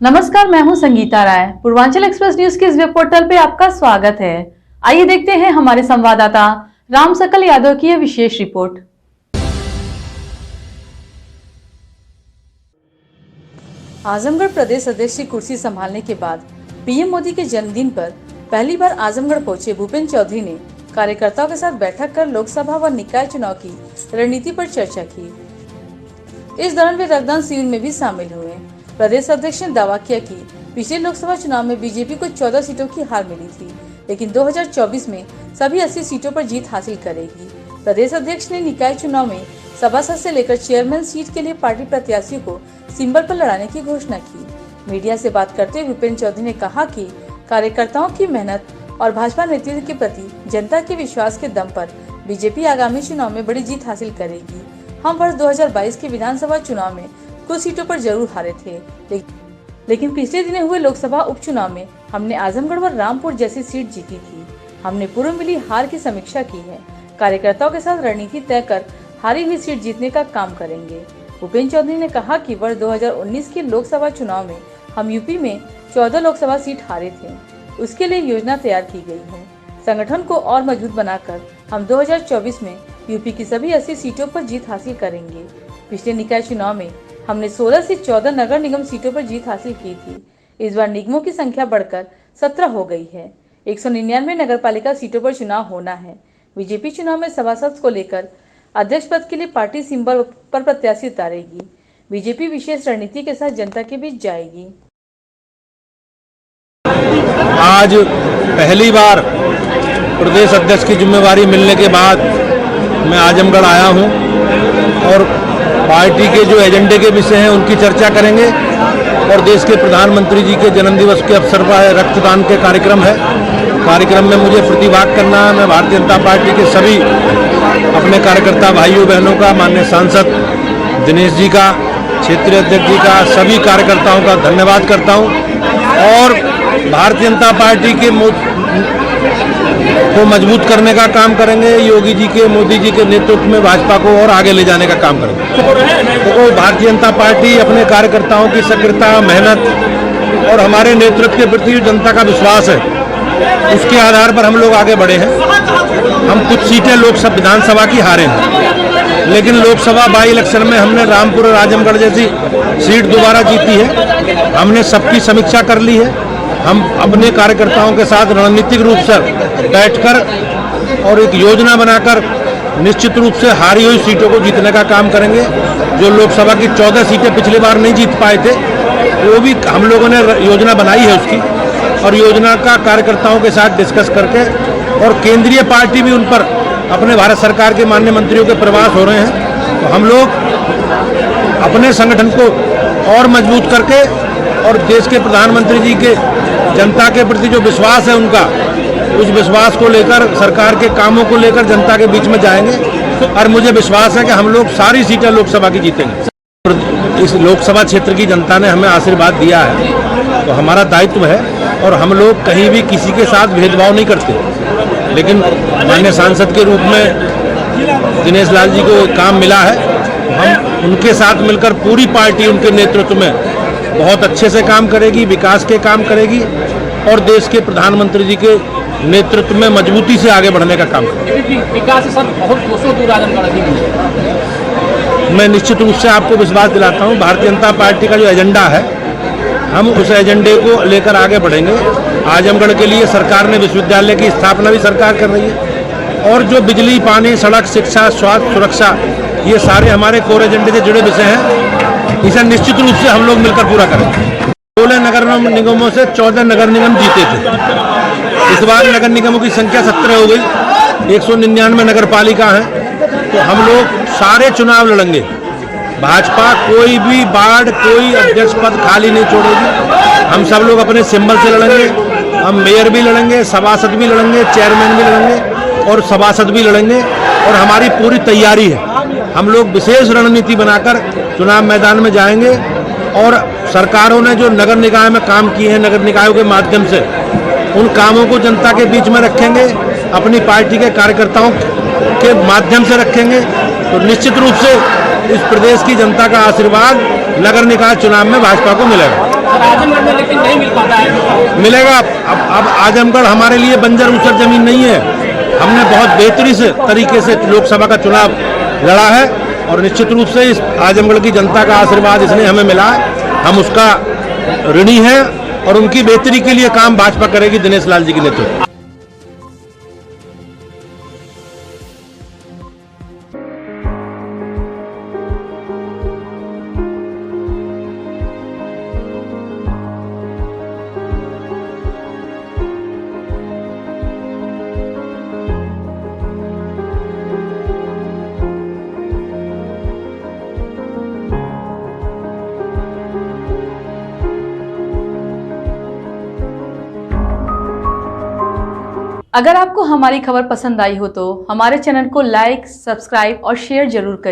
नमस्कार, मैं हूं संगीता राय। पूर्वांचल एक्सप्रेस न्यूज के इस वेब पोर्टल पे आपका स्वागत है। आइए देखते हैं हमारे संवाददाता राम सकल यादव की यह विशेष रिपोर्ट। आजमगढ़ प्रदेश अध्यक्ष की कुर्सी संभालने के बाद पीएम मोदी के जन्मदिन पर पहली बार आजमगढ़ पहुंचे भूपेंद्र चौधरी ने कार्यकर्ताओं के साथ बैठक कर लोकसभा व निकाय चुनाव की रणनीति पर चर्चा की। इस दौरान वे रक्तदान शिविर में भी शामिल हुए। प्रदेश अध्यक्ष ने दावा किया कि पिछले लोकसभा चुनाव में बीजेपी को 14 सीटों की हार मिली थी, लेकिन 2024 में सभी 80 सीटों पर जीत हासिल करेगी। प्रदेश अध्यक्ष ने निकाय चुनाव में सभासद से लेकर चेयरमैन सीट के लिए पार्टी प्रत्याशियों को सिंबल पर लड़ाने की घोषणा की। मीडिया से बात करते हुए भूपेंद्र चौधरी ने कहा कि कार्यकर्ताओं की मेहनत और भाजपा नेतृत्व के प्रति जनता के विश्वास के दम पर बीजेपी आगामी चुनाव में बड़ी जीत हासिल करेगी। हम वर्ष 2022 के विधानसभा चुनाव में कुछ सीटों पर जरूर हारे थे, लेकिन पिछले दिनों हुए लोकसभा उपचुनाव में हमने आजमगढ़ व रामपुर जैसी सीट जीती थी। हमने पूर्व मिली हार की समीक्षा की है। कार्यकर्ताओं के साथ रणनीति तय कर हारी हुई सीट जीतने का काम करेंगे। भूपेंद्र चौधरी ने कहा कि वर्ष 2019 के लोकसभा चुनाव में हम यूपी में 14 लोकसभा सीट हारे थे। उसके लिए योजना तैयार की गई है। संगठन को और मजबूत बनाकर हम 2024 में यूपी की सभी 80 सीटों पर जीत हासिल करेंगे। पिछले निकाय चुनाव में हमने 16 से 14 नगर निगम सीटों पर जीत हासिल की थी। इस बार निगमों की संख्या बढ़कर 17 हो गई है। 199 नगर पालिका सीटों पर चुनाव होना है। बीजेपी चुनाव में सभासद को लेकर अध्यक्ष पद के लिए पार्टी सिंबल पर प्रत्याशी उतारेगी। बीजेपी विशेष रणनीति के साथ जनता के बीच जाएगी। आज पहली बार प्रदेश अध्यक्ष की जिम्मेवारी मिलने के बाद मैं आजमगढ़ आया हूं और पार्टी के जो एजेंडे के विषय हैं उनकी चर्चा करेंगे और देश के प्रधानमंत्री जी के जन्मदिवस के अवसर पर रक्तदान के कार्यक्रम है। कार्यक्रम में मुझे प्रतिभाग करना है। मैं भारतीय जनता पार्टी के सभी अपने कार्यकर्ता भाइयों बहनों का, माननीय सांसद दिनेश जी का, क्षेत्रीय अध्यक्ष जी का, सभी कार्यकर्ताओं का धन्यवाद करता हूं और भारतीय जनता पार्टी के को मजबूत करने का काम करेंगे। योगी जी के, मोदी जी के नेतृत्व में भाजपा को और आगे ले जाने का काम करेंगे। तो भारतीय जनता पार्टी अपने कार्यकर्ताओं की सक्रियता, मेहनत और हमारे नेतृत्व के प्रति जो जनता का विश्वास है, उसके आधार पर हम लोग आगे बढ़े हैं। हम कुछ सीटें लोकसभा विधानसभा की हारे हैं, लेकिन लोकसभा बाई इलेक्शन में हमने रामपुर और आजमगढ़ जैसी सीट दोबारा जीती है। हमने सबकी समीक्षा कर ली है। हम अपने कार्यकर्ताओं के साथ रणनीतिक रूप से बैठकर और एक योजना बनाकर निश्चित रूप से हारी हुई सीटों को जीतने का काम करेंगे। जो लोकसभा की 14 सीटें पिछली बार नहीं जीत पाए थे, वो भी हम लोगों ने योजना बनाई है उसकी, और योजना का कार्यकर्ताओं के साथ डिस्कस करके, और केंद्रीय पार्टी भी उन पर अपने भारत सरकार के माननीय मंत्रियों के प्रवास हो रहे हैं। तो हम लोग अपने संगठन को और मजबूत करके और देश के प्रधानमंत्री जी के जनता के प्रति जो विश्वास है उनका, उस विश्वास को लेकर, सरकार के कामों को लेकर जनता के बीच में जाएंगे और मुझे विश्वास है कि हम लोग सारी सीटें लोकसभा की जीतेंगे। इस लोकसभा क्षेत्र की जनता ने हमें आशीर्वाद दिया है, तो हमारा दायित्व है और हम लोग कहीं भी किसी के साथ भेदभाव नहीं करते। लेकिन माननीय सांसद के रूप में दिनेश लाल जी को काम मिला है, हम उनके साथ मिलकर पूरी पार्टी उनके नेतृत्व में बहुत अच्छे से काम करेगी, विकास के काम करेगी और देश के प्रधानमंत्री जी के नेतृत्व में मजबूती से आगे बढ़ने का काम करेगी। विकास से सर बहुत कोसों दूर आजमगढ़ है। मैं निश्चित रूप से आपको विश्वास दिलाता हूं, भारतीय जनता पार्टी का जो एजेंडा है, हम उस एजेंडे को लेकर आगे बढ़ेंगे। आजमगढ़ के लिए सरकार ने विश्वविद्यालय की स्थापना भी सरकार कर रही है और जो बिजली, पानी, सड़क, शिक्षा, स्वास्थ्य, सुरक्षा, ये सारे हमारे कोर एजेंडे से जुड़े विषय हैं। इसे निश्चित रूप से हम लोग मिलकर पूरा करेंगे। 16 नगर निगमों से 14 नगर निगम जीते थे। इस बार नगर निगमों की संख्या 17 हो गई। 199 नगर पालिका है। तो हम लोग सारे चुनाव लड़ेंगे। भाजपा कोई भी वार्ड, कोई अध्यक्ष पद खाली नहीं छोड़ेगी। हम सब लोग अपने सिंबल से लड़ेंगे। हम मेयर भी लड़ेंगे, सभासद भी लड़ेंगे, चेयरमैन भी लड़ेंगे और सभासद भी लड़ेंगे और हमारी पूरी तैयारी है। हम लोग विशेष रणनीति बनाकर चुनाव मैदान में जाएंगे और सरकारों ने जो नगर निकाय में काम किए हैं, नगर निकायों के माध्यम से उन कामों को जनता के बीच में रखेंगे, अपनी पार्टी के कार्यकर्ताओं के माध्यम से रखेंगे। तो निश्चित रूप से इस प्रदेश की जनता का आशीर्वाद नगर निकाय चुनाव में भाजपा को मिलेगा। सर आजमगढ़ में लेकिन नहीं मिल पाता है। मिलेगा। अब आजमगढ़ हमारे लिए बंजर ऊसर जमीन नहीं है। हमने बहुत बेहतरी से तरीके से लोकसभा का चुनाव लड़ा है और निश्चित रूप से इस आजमगढ़ की जनता का आशीर्वाद इसने हमें मिला। हम उसका ऋणी हैं और उनकी बेहतरी के लिए काम भाजपा करेगी दिनेश लाल जी के नेतृत्व। अगर आपको हमारी खबर पसंद आई हो तो हमारे चैनल को लाइक, सब्सक्राइब और शेयर जरूर करें।